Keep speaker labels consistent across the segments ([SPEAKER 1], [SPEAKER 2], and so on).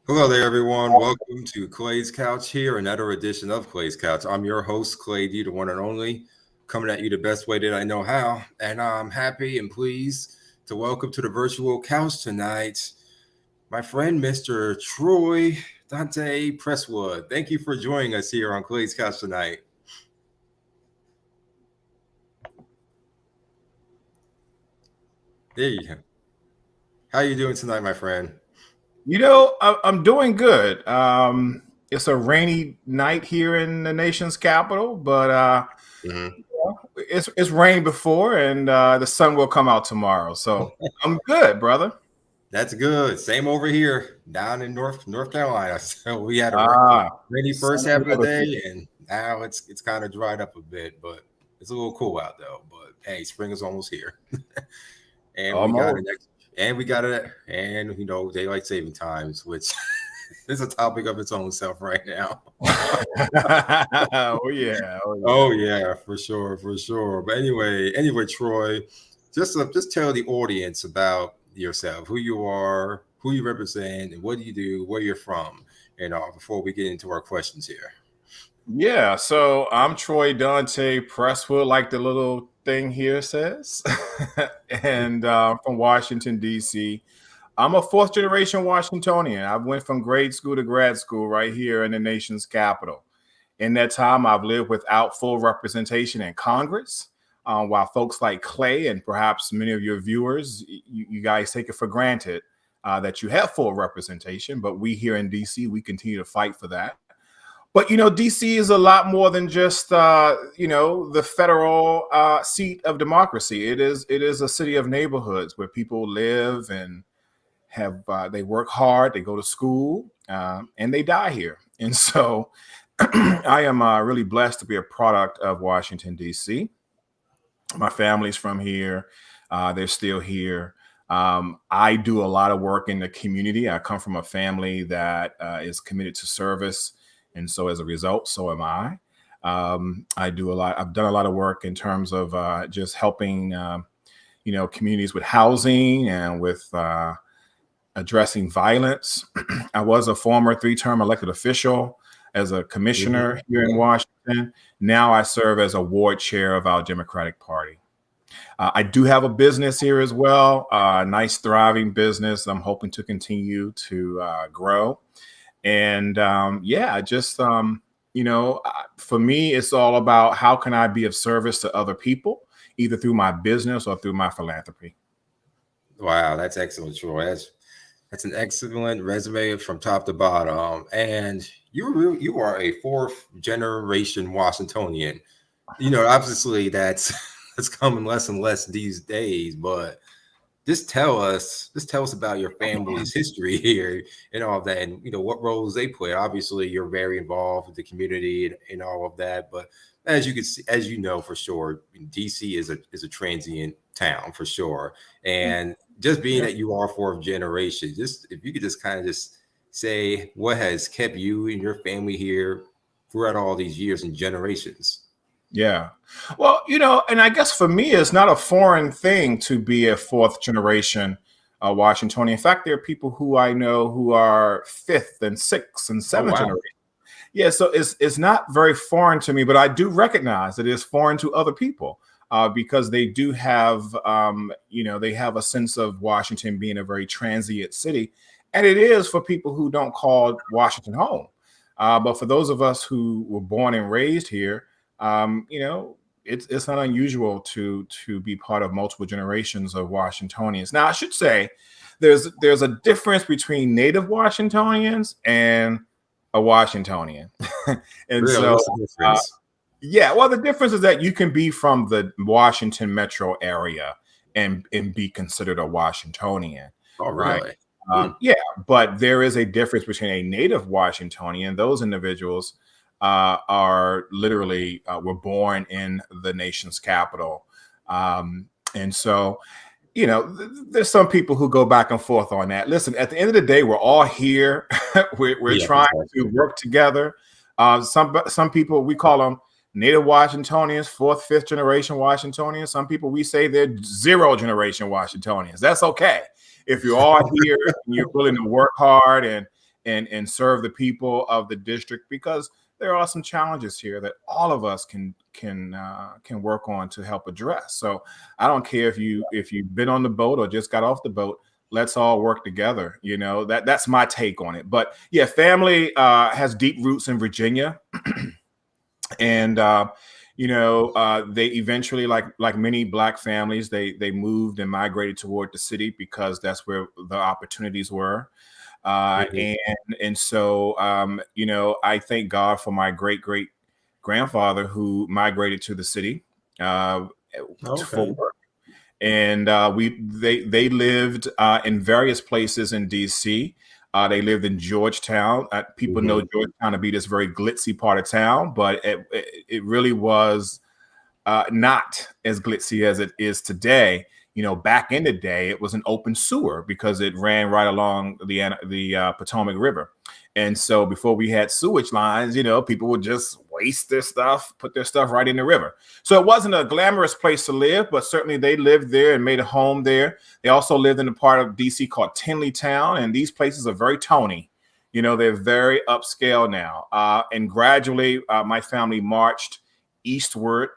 [SPEAKER 1] Hello there, everyone. Welcome to Clay's Couch here, another edition of Clay's Couch. I'm your host, Clay D, the one and only, coming at you the best way that I know how. And I'm happy and pleased to welcome to the virtual couch tonight my friend, Mr. Troy Donte Prestwood. Thank you for joining us here on Clay's Couch tonight. There you go. How you doing tonight, my friend?
[SPEAKER 2] I'm doing good. It's a rainy night here in the nation's capital, but
[SPEAKER 1] Mhm.
[SPEAKER 2] it's rained before, and the sun will come out tomorrow. So I'm good, brother.
[SPEAKER 1] That's good. Same over here down in North Carolina. So we had a
[SPEAKER 2] Ah,
[SPEAKER 1] rainy first
[SPEAKER 2] sunny
[SPEAKER 1] half of the
[SPEAKER 2] weather for
[SPEAKER 1] day,
[SPEAKER 2] you.
[SPEAKER 1] and now it's kind of dried up a bit, but it's a little cool out though. But hey, spring is almost here, and we got
[SPEAKER 2] Almost.
[SPEAKER 1] it next, and we got it, and daylight saving times, which is a topic of its own self right now.
[SPEAKER 2] Oh yeah, oh yeah.
[SPEAKER 1] Oh yeah, for sure, for sure. But anyway, Troy, just tell the audience about yourself, who you are, who you represent, and what do you do, where you're from, before we get into our questions here.
[SPEAKER 2] Yeah, so I'm Troy Dante Presswood, like the little thing here says, and from Washington D.C. I'm a fourth generation Washingtonian. I went from grade school to grad school right here in the nation's capital. In that time, I've lived without full representation in Congress, while folks like Clay and perhaps many of your viewers, you guys take it for granted that you have full representation. But we here in DC, we continue to fight for that. But DC is a lot more than just the federal seat of democracy. It is a city of neighborhoods where people live and have they work hard, they go to school, and they die here. And so I am really blessed to be a product of Washington, D.C. My family's from here. They're still here. I do a lot of work in the community. I come from a family that is committed to service. And so as a result, so am I. I do a lot. I've done a lot of work in terms of just helping, communities with housing and with addressing violence. I was a former three-term elected official as a commissioner here in Washington. Now I serve as a ward chair of our Democratic Party. I do have a business here as well, a nice thriving business. I'm hoping to continue to grow. And for me, it's all about how can I be of service to other people, either through my business or through my philanthropy.
[SPEAKER 1] Wow, that's excellent, Troy. That's an excellent resume from top to bottom. And you are a fourth generation Washingtonian. Obviously that's coming less and less these days, but just tell us about your family's history here and all of that, and what roles they play. Obviously you're very involved with the community and all of that, but as you can see, as you know for sure, DC is a transient town for sure. And just being
[SPEAKER 2] Yeah.
[SPEAKER 1] that you are fourth generation, just if you could just kind of just say what has kept you and your family here throughout all these years and generations.
[SPEAKER 2] Yeah. Well, and I guess for me, it's not a foreign thing to be a fourth generation Washingtonian. In fact, there are people who I know who are fifth and sixth and
[SPEAKER 1] Oh
[SPEAKER 2] seventh
[SPEAKER 1] wow.
[SPEAKER 2] generation. Yeah, so it's not very foreign to me, but I do recognize it is foreign to other people because they do have, they have a sense of Washington being a very transient city, and it is for people who don't call Washington home. But for those of us who were born and raised here, it's not unusual to be part of multiple generations of Washingtonians. Now, I should say there's a difference between native Washingtonians and a Washingtonian. And
[SPEAKER 1] Really,
[SPEAKER 2] so,
[SPEAKER 1] what's the
[SPEAKER 2] uh,
[SPEAKER 1] difference?
[SPEAKER 2] yeah, well, the difference is that you can be from the Washington metro area and be considered a Washingtonian,
[SPEAKER 1] Oh
[SPEAKER 2] right?
[SPEAKER 1] really? Hmm.
[SPEAKER 2] Yeah, but there is a difference between a native Washingtonian. Those individuals are literally were born in the nation's capital, and so there's some people who go back and forth on that. Listen, at the end of the day, we're all here. We're
[SPEAKER 1] Yeah,
[SPEAKER 2] trying to
[SPEAKER 1] exactly.
[SPEAKER 2] work together. Some people we call them native Washingtonians, fourth, fifth generation Washingtonians. Some people we say they're zero generation Washingtonians. That's okay if you're all here and you're willing to work hard and serve the people of the district, because there are some challenges here that all of us can work on to help address. So I don't care if you've been on the boat or just got off the boat. Let's all work together. That's my take on it. But yeah, family has deep roots in Virginia, and they eventually, like many Black families, they moved and migrated toward the city because that's where the opportunities were. And so I thank God for my great grandfather who migrated to the city for work. And they lived in various places in DC. They lived in Georgetown. People know Georgetown to be this very glitzy part of town, but it really was not as glitzy as it is today. Back in the day, it was an open sewer because it ran right along the Potomac River. And so before we had sewage lines, people would just waste their stuff, put their stuff right in the river. So it wasn't a glamorous place to live, but certainly they lived there and made a home there. They also lived in a part of DC called Tinleytown, and these places are very Tony. They're very upscale now. And gradually, my family marched eastward.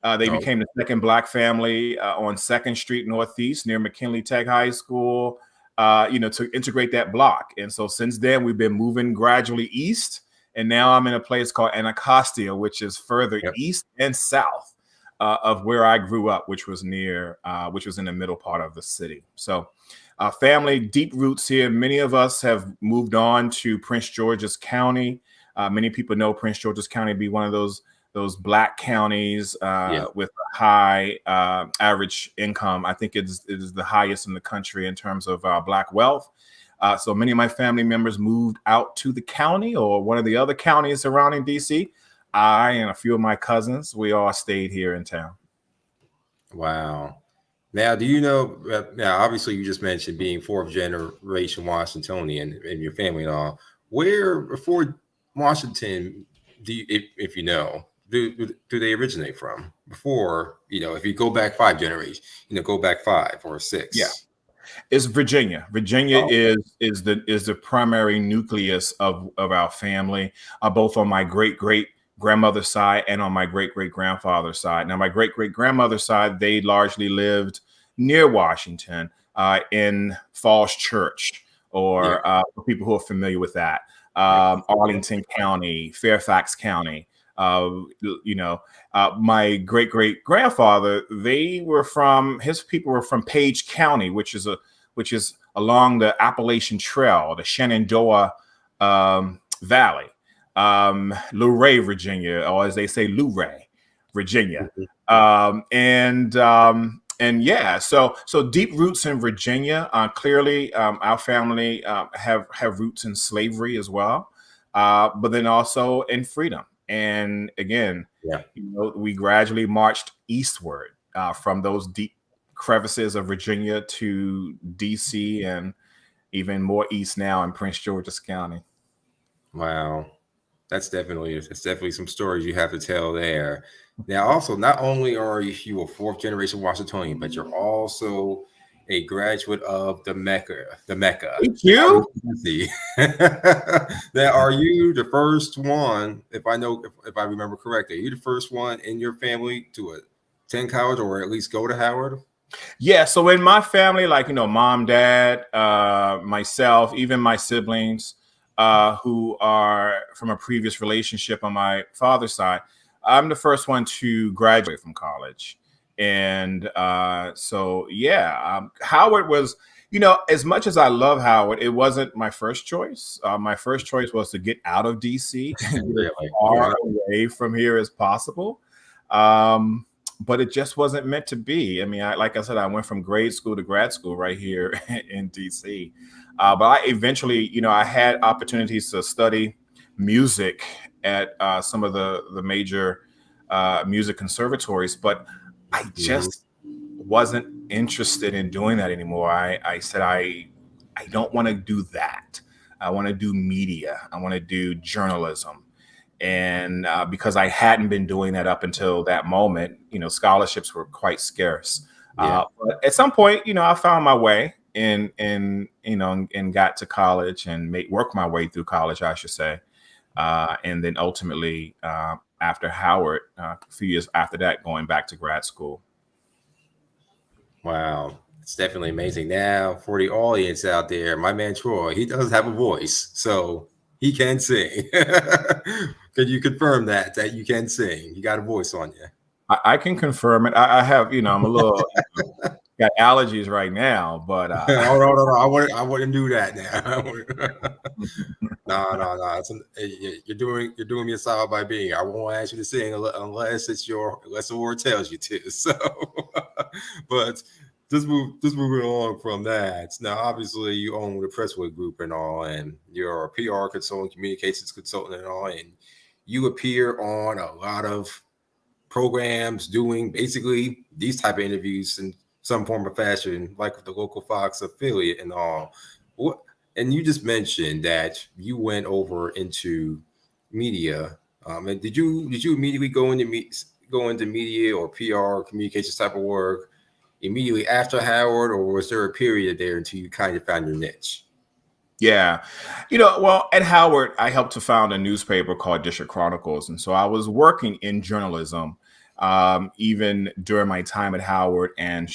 [SPEAKER 2] They became the second Black family on 2nd Street Northeast near McKinley Tech High School, to integrate that block. And so since then, we've been moving gradually east. And now I'm in a place called Anacostia, which is further east and south of where I grew up, which was in the middle part of the city. So family, deep roots here. Many of us have moved on to Prince George's County. Many people know Prince George's County to be one of those Black counties with a high average income. I think it is the highest in the country in terms of Black wealth. So many of my family members moved out to the county or one of the other counties surrounding DC. I and a few of my cousins, we all stayed here in town.
[SPEAKER 1] Wow. Now, do you know, now, obviously you just mentioned being 4th generation Washingtonian and your family and all. Where before Washington, if you know, do they originate from? Before, if you go back 5 generations, go back 5 or 6.
[SPEAKER 2] Yeah. It's Virginia. Virginia is the primary nucleus of our family, both on my great grandmother's side and on my great grandfather's side. Now, my great grandmother's side, they largely lived near Washington, in Falls Church, or for people who are familiar with that, Arlington County, Fairfax County. My great grandfather, his people were from Page County, which is along the Appalachian Trail, the Shenandoah Valley, Luray, Virginia, or as they say, Luray, Virginia. So deep roots in Virginia. Clearly, our family have roots in slavery as well, but then also in freedom. And again, we gradually marched eastward from those deep crevices of Virginia to DC, and even more east now in Prince George's County.
[SPEAKER 1] Wow. That's definitely some stories you have to tell there. Now, also, not only are you a 4th generation Washingtonian, but you're also a graduate of the Mecca.
[SPEAKER 2] Thank you.
[SPEAKER 1] Now, are you the first one, if I remember correctly, are you the first one in your family to attend college or at least go to Howard?
[SPEAKER 2] Yeah. So in my family, mom, dad, myself, even my siblings, who are from a previous relationship on my father's side, I'm the first one to graduate from college. And Howard was, as much as I love Howard, it wasn't my first choice. My first choice was to get out of DC and get as far away from here as possible. But it just wasn't meant to be. I mean, like I said, I went from grade school to grad school right here in DC. But I eventually, I had opportunities to study music at some of the major music conservatories, but I just wasn't interested in doing that anymore. I said, I don't want to do that. I want to do media. I want to do journalism. And because I hadn't been doing that up until that moment, scholarships were quite scarce. But at some point, I found my way. and got to college and work my way through college, I should say. And then ultimately, after Howard, a few years after that, going back to grad school.
[SPEAKER 1] Wow. It's definitely amazing. Now, for the audience out there, my man Troy, he does have a voice, so he can sing. Can you confirm that you can sing? You got a voice on you.
[SPEAKER 2] I can confirm it. I have, I'm a little got allergies right now, but
[SPEAKER 1] Oh, no. I wouldn't do that now. No. You're doing me a solid by being here. I won't ask you to sing unless the word tells you to. So, but just moving along from that. Now, obviously, you own the Presswood Group and all, and you're a PR consultant, communications consultant, and all, and you appear on a lot of programs doing basically these type of interviews in some form of fashion, like with the local Fox affiliate and all. What? And you just mentioned that you went over into media. And did you immediately go into media or PR communications type of work immediately after Howard, or was there a period there until you kind of found your niche?
[SPEAKER 2] Yeah. Well, at Howard, I helped to found a newspaper called District Chronicles. And so I was working in journalism, even during my time at Howard and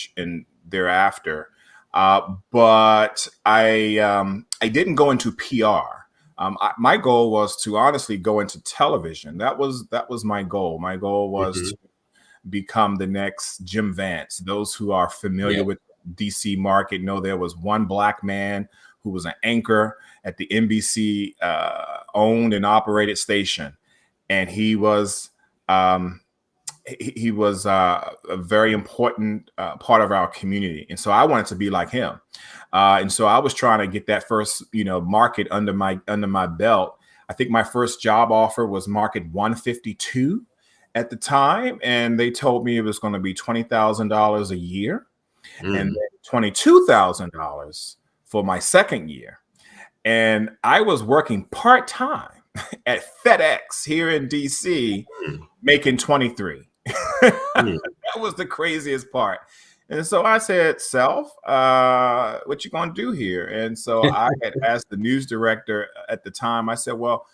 [SPEAKER 2] thereafter. But I didn't go into PR. My goal was to honestly go into television. That was my goal. My goal was to become the next Jim Vance. Those who are familiar with DC market know there was one black man who was an anchor at the NBC owned and operated station, and he was a very important part of our community. And so I wanted to be like him, and so I was trying to get that first market under my belt. I think my first job offer was market 152 at the time, and they told me it was going to be $20,000 a year, and then $22,000 for my second year. And I was working part-time at FedEx here in DC, making 23. That was the craziest part. And so I said, Self, what you gonna do here? And so I had asked the news director at the time, I said, well,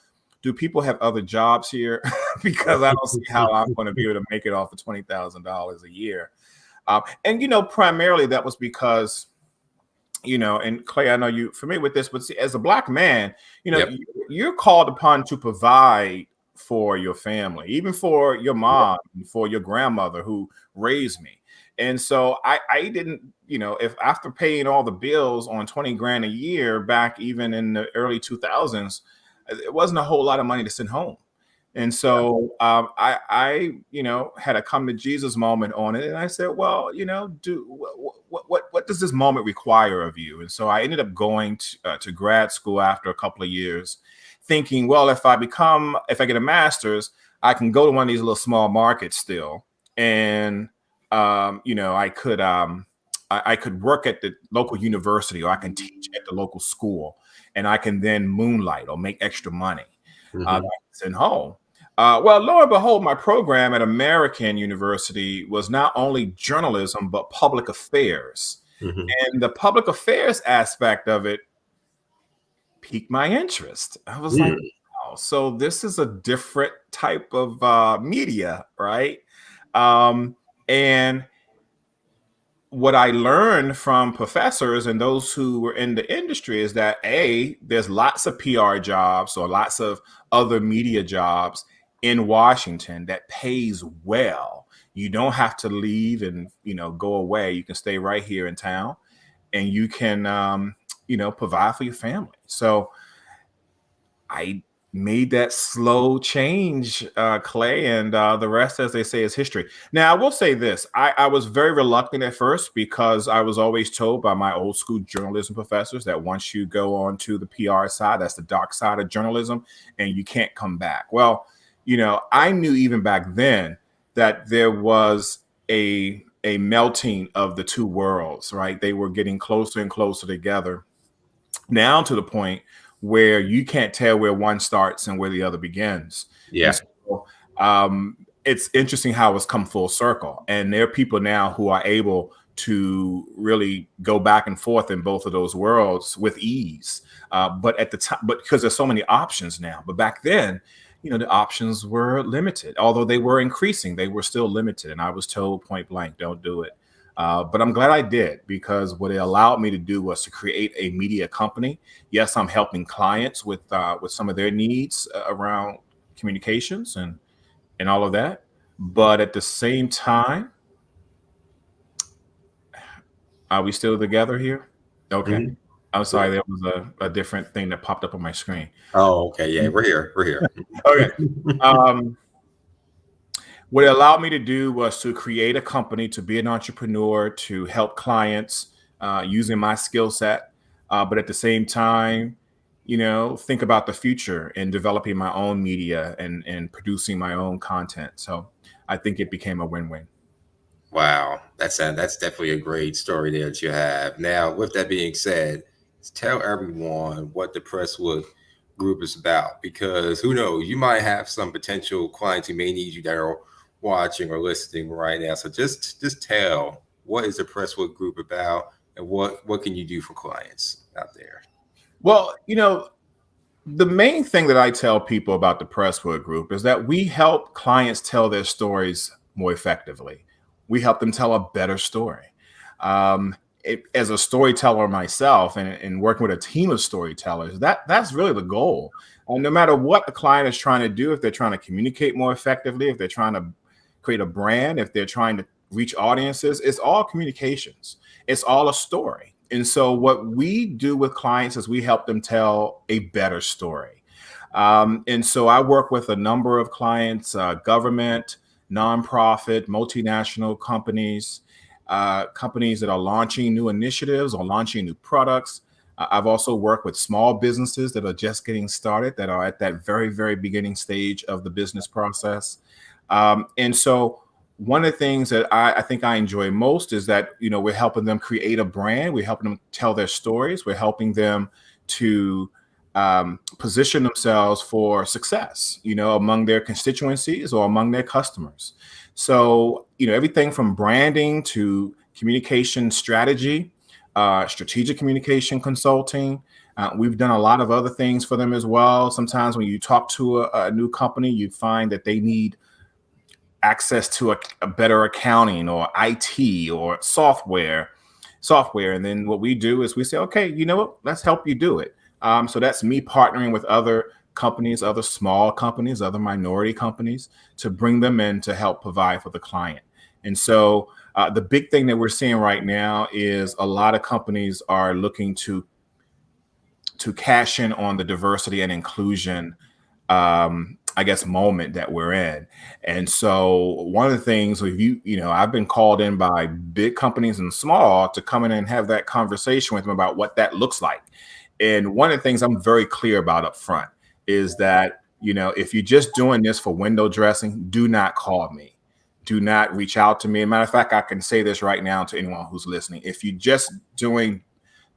[SPEAKER 2] do people have other jobs here? Because I don't see how I'm going to be able to make it off of $20,000 a year. And, primarily that was because, and Clay, I know you're familiar with this, but see, as a black man, you're called upon to provide for your family, even for your mom, for your grandmother who raised me. And so I didn't, if after paying all the bills on 20 grand a year back even in the early 2000s, it wasn't a whole lot of money to send home. And so I had a come to Jesus moment on it. And I said, well, what does this moment require of you? And so I ended up going to grad school after a couple of years, thinking, well, if I get a master's, I can go to one of these little small markets still. And, I could work at the local university, or I can teach at the local school, and I can then moonlight or make extra money send home. Well, lo and behold, my program at American University was not only journalism, but public affairs. And the public affairs aspect of it piqued my interest. I was like, wow, so this is a different type of media, right? And what I learned from professors and those who were in the industry is that there's lots of PR jobs or lots of other media jobs in Washington that pays well. You don't have to leave and go away. You can stay right here in town, and you can provide for your family. So I made that slow change, Clay, and the rest, as they say, is history. Now, I will say this. I was very reluctant at first because I was always told by my old school journalism professors that once you go on to the PR side, that's the dark side of journalism, and you can't come back. Well, I knew even back then that there was a melting of the two worlds, right? They were getting closer and closer together, now to the point where you can't tell where one starts and where the other begins.
[SPEAKER 1] Yeah.
[SPEAKER 2] So, it's interesting how it's come full circle. And there are people now who are able to really go back and forth in both of those worlds with ease. But at the time, but because there's so many options now, but back then, the options were limited. Although they were increasing, they were still limited. And I was told point blank, don't do it. But I'm glad I did, because what it allowed me to do was to create a media company. Yes, I'm helping clients with some of their needs around communications and all of that. But at the same time, are we still together here? Okay.
[SPEAKER 1] Mhm.
[SPEAKER 2] I'm sorry, there was a different thing that popped up on my screen.
[SPEAKER 1] Oh, okay. Yeah, we're here. We're here.
[SPEAKER 2] Okay. What it allowed me to do was to create a company, to be an entrepreneur, to help clients using my skill set, but at the same time, think about the future and developing my own media and producing my own content. So I think it became a win-win.
[SPEAKER 1] Wow, that's definitely a great story there that you have. Now, with that being said, tell everyone what the Presswood Group is about, because who knows, you might have some potential clients who may need you that are watching or listening right now. So just tell, what is the Presswood Group about, and what can you do for clients out there?
[SPEAKER 2] Well, the main thing that I tell people about the Presswood Group is that we help clients tell their stories more effectively. We help them tell a better story. As a storyteller myself, and working with a team of storytellers, that's really the goal. No matter what the client is trying to do, if they're trying to communicate more effectively, if they're trying to create a brand, if they're trying to reach audiences, it's all communications. It's all a story. And so what we do with clients is we help them tell a better story. And so I work with a number of clients, government, nonprofit, multinational companies, companies that are launching new initiatives or launching new products. I've also worked with small businesses that are just getting started, that are at that very, very beginning stage of the business process. And so one of the things that I think I enjoy most is that, we're helping them create a brand. We're helping them tell their stories. We're helping them to position themselves for success, among their constituencies or among their customers. So, everything from branding to communication strategy, strategic communication consulting. We've done a lot of other things for them as well. Sometimes when you talk to a new company, you find that they need access to a better accounting or IT or software. And then what we do is we say, okay, you know what, let's help you do it. So that's me partnering with other companies, other small companies, other minority companies, to bring them in to help provide for the client. And so the big thing that we're seeing right now is a lot of companies are looking to cash in on the diversity and inclusion moment that we're in. And so one of the things, I've been called in by big companies and small to come in and have that conversation with them about what that looks like. And one of the things I'm very clear about up front is that, if you're just doing this for window dressing, do not call me. Do not reach out to me. As a matter of fact, I can say this right now to anyone who's listening. If you're just doing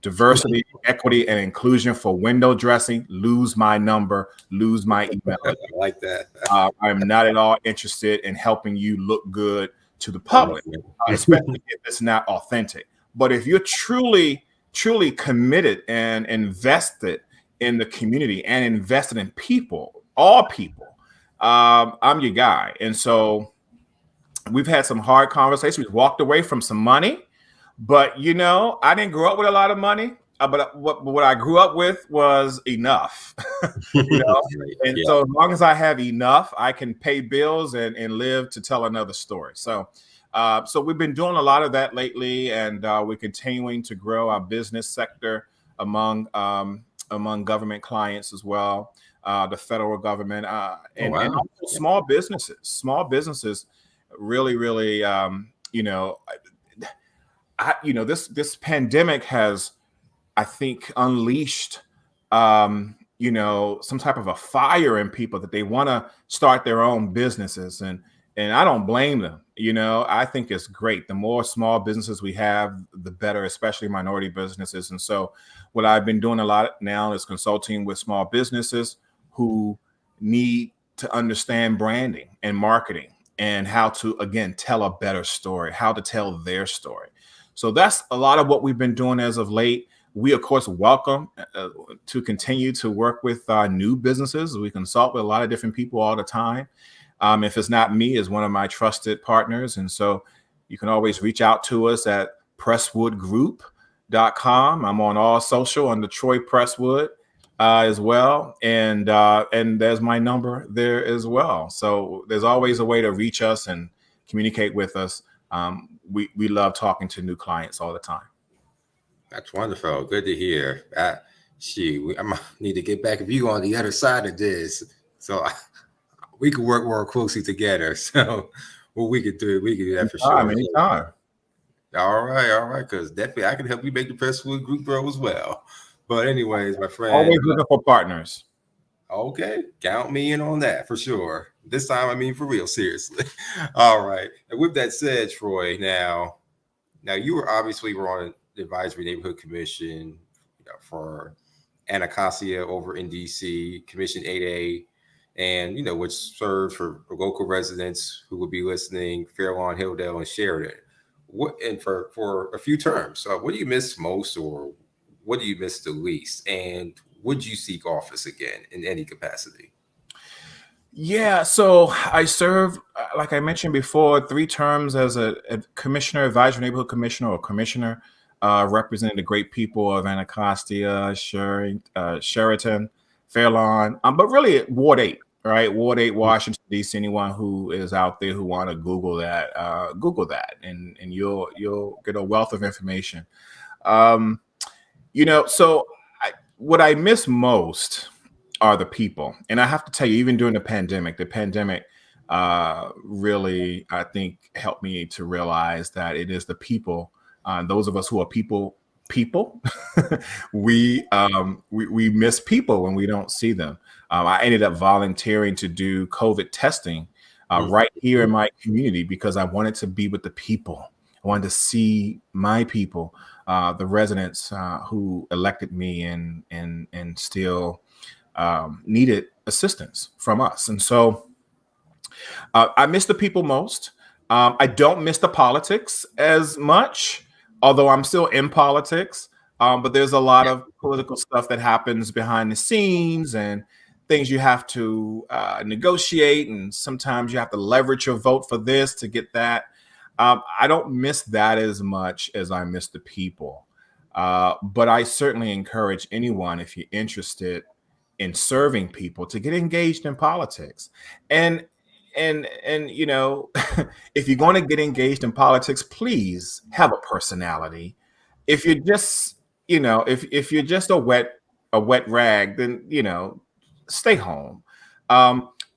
[SPEAKER 2] diversity, equity, and inclusion for window dressing, lose my number, lose my email.
[SPEAKER 1] I like that.
[SPEAKER 2] I'm not at all interested in helping you look good to the public, especially if it's not authentic. But if you're truly committed and invested in the community and invested in people, all people, I'm your guy. And so we've had some hard conversations. We've walked away from some money. But, I didn't grow up with a lot of money, but what I grew up with was enough, And so as long as I have enough, I can pay bills and live to tell another story. So we've been doing a lot of that lately, and we're continuing to grow our business sector among government clients as well, the federal government, and also small businesses. Small businesses really, really, this pandemic has, I think, unleashed, some type of a fire in people that they want to start their own businesses. And I don't blame them. I think it's great. The more small businesses we have, the better, especially minority businesses. And so what I've been doing a lot now is consulting with small businesses who need to understand branding and marketing and how to, again, tell a better story, how to tell their story. So that's a lot of what we've been doing as of late. We, of course, welcome to continue to work with new businesses. We consult with a lot of different people all the time. If it's not me, it's one of my trusted partners. And so you can always reach out to us at presswoodgroup.com. I'm on all social under Troy Prestwood as well. And there's my number there as well. So there's always a way to reach us and communicate with us. We love talking to new clients all the time.
[SPEAKER 1] That's wonderful. Good to hear. I need to get back with you on the other side of this, so we could work more closely together. So, what we could do that for sure.
[SPEAKER 2] Anytime.
[SPEAKER 1] All right. Because definitely I can help you make the Presswood Group grow as well. But anyways, my friend,
[SPEAKER 2] always looking for partners.
[SPEAKER 1] Okay, count me in on that for sure. This time, I mean for real, seriously. All right. And with that said, Troy, now you were on the Advisory Neighborhood Commission for Anacostia over in DC, Commission 8A, and which served for local residents who would be listening, Fairlawn, Hilldale, and Sheridan. For a few terms, what do you miss most, or what do you miss the least? And would you seek office again in any capacity?
[SPEAKER 2] Yeah, so I served, like I mentioned before, 3 terms as a commissioner, advisory neighborhood commissioner, or commissioner, representing the great people of Anacostia, Sheraton, Fairlawn, but really Ward 8, right? Ward 8, Washington, D.C. Anyone who is out there who want to Google that, and you'll get a wealth of information. So what I miss most are the people. And I have to tell you, even during the pandemic really, I think, helped me to realize that it is the people, those of us who are people, we miss people when we don't see them. I ended up volunteering to do COVID testing right here in my community because I wanted to be with the people. I wanted to see my people, the residents who elected me and still needed assistance from us. And so I miss the people most. I don't miss the politics as much, although I'm still in politics. But there's a lot of political stuff that happens behind the scenes and things you have to negotiate. And sometimes you have to leverage your vote for this to get that. I don't miss that as much as I miss the people. But I certainly encourage anyone, if you're interested in serving people, to get engaged in politics. And if you're going to get engaged in politics, please have a personality. If you're just, if you're just a wet rag, then, stay home.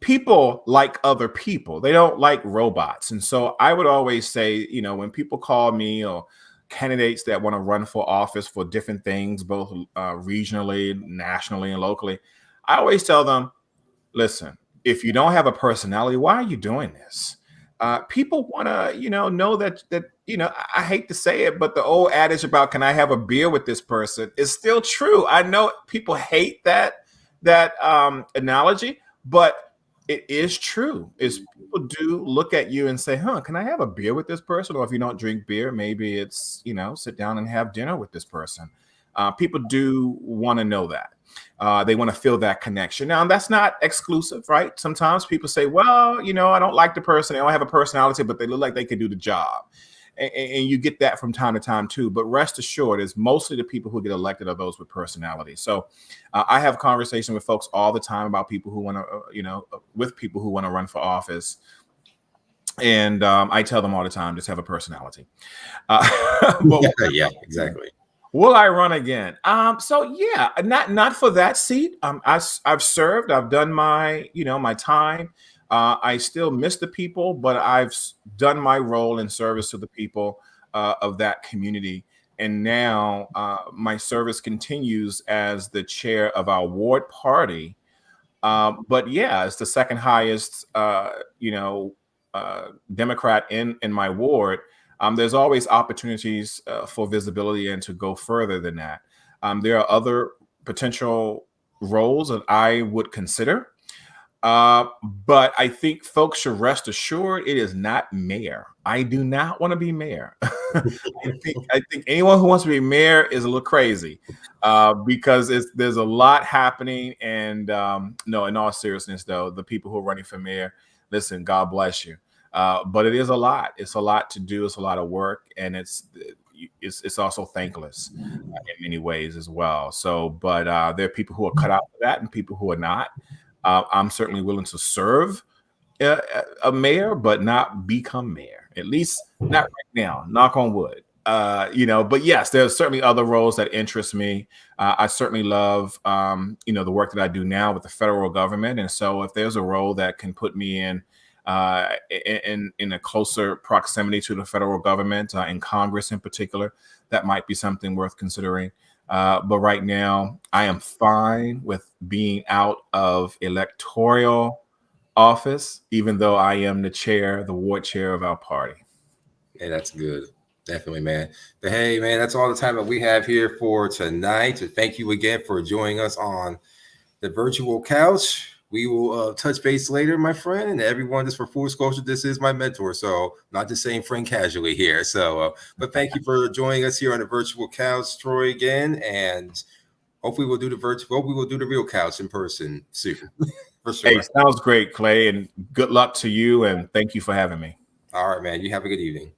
[SPEAKER 2] People like other people. They don't like robots. And so I would always say, when people call me, or candidates that want to run for office for different things, both regionally, nationally, and locally, I always tell them, listen, if you don't have a personality, why are you doing this? People want to, know that, I hate to say it, but the old adage about, can I have a beer with this person, is still true. I know people hate that analogy, but it is true. Is people do look at you and say, can I have a beer with this person? Or if you don't drink beer, maybe it's, sit down and have dinner with this person. People do want to know that. They want to feel that connection. Now, that's not exclusive, right? Sometimes people say, well, I don't like the person. They don't have a personality, but they look like they can do the job. And you get that from time to time too. But rest assured, is mostly the people who get elected are those with personality. So I have conversations with folks all the time about people who want to, with people who want to run for office. And I tell them all the time, just have a personality.
[SPEAKER 1] Yeah, exactly.
[SPEAKER 2] Will I run again? So yeah, not for that seat. I've served. I've done my, my time. I still miss the people, but I've done my role in service to the people of that community. And now my service continues as the chair of our ward party. But yeah, it's the second highest, Democrat in my ward. There's always opportunities for visibility and to go further than that. There are other potential roles that I would consider. But I think folks should rest assured it is not mayor. I do not want to be mayor. I think anyone who wants to be mayor is a little crazy, because there's a lot happening. And no, in all seriousness, though, the people who are running for mayor, listen, God bless you. But it is a lot. It's a lot to do. It's a lot of work, and it's also thankless in many ways as well. So, but there are people who are cut out for that, and people who are not. I'm certainly willing to serve a mayor, but not become mayor. At least not right now. Knock on wood. But yes, there's certainly other roles that interest me. I certainly love, the work that I do now with the federal government. And so if there's a role that can put me in a closer proximity to the federal government, in Congress in particular, that might be something worth considering. But right now, I am fine with being out of electoral office, even though I am the ward chair of our party.
[SPEAKER 1] Hey, that's good. Definitely, man. But hey, man, that's all the time that we have here for tonight. So thank you again for joining us on the virtual couch. We will touch base later, my friend. And everyone, just for full disclosure, this is my mentor. So not just saying friend casually here. So, but thank you for joining us here on the virtual couch, Troy, again. And hopefully we'll do the real couch in person soon. For sure.
[SPEAKER 2] Hey, sounds great, Clay. And good luck to you. And thank you for having me.
[SPEAKER 1] All right, man. You have a good evening.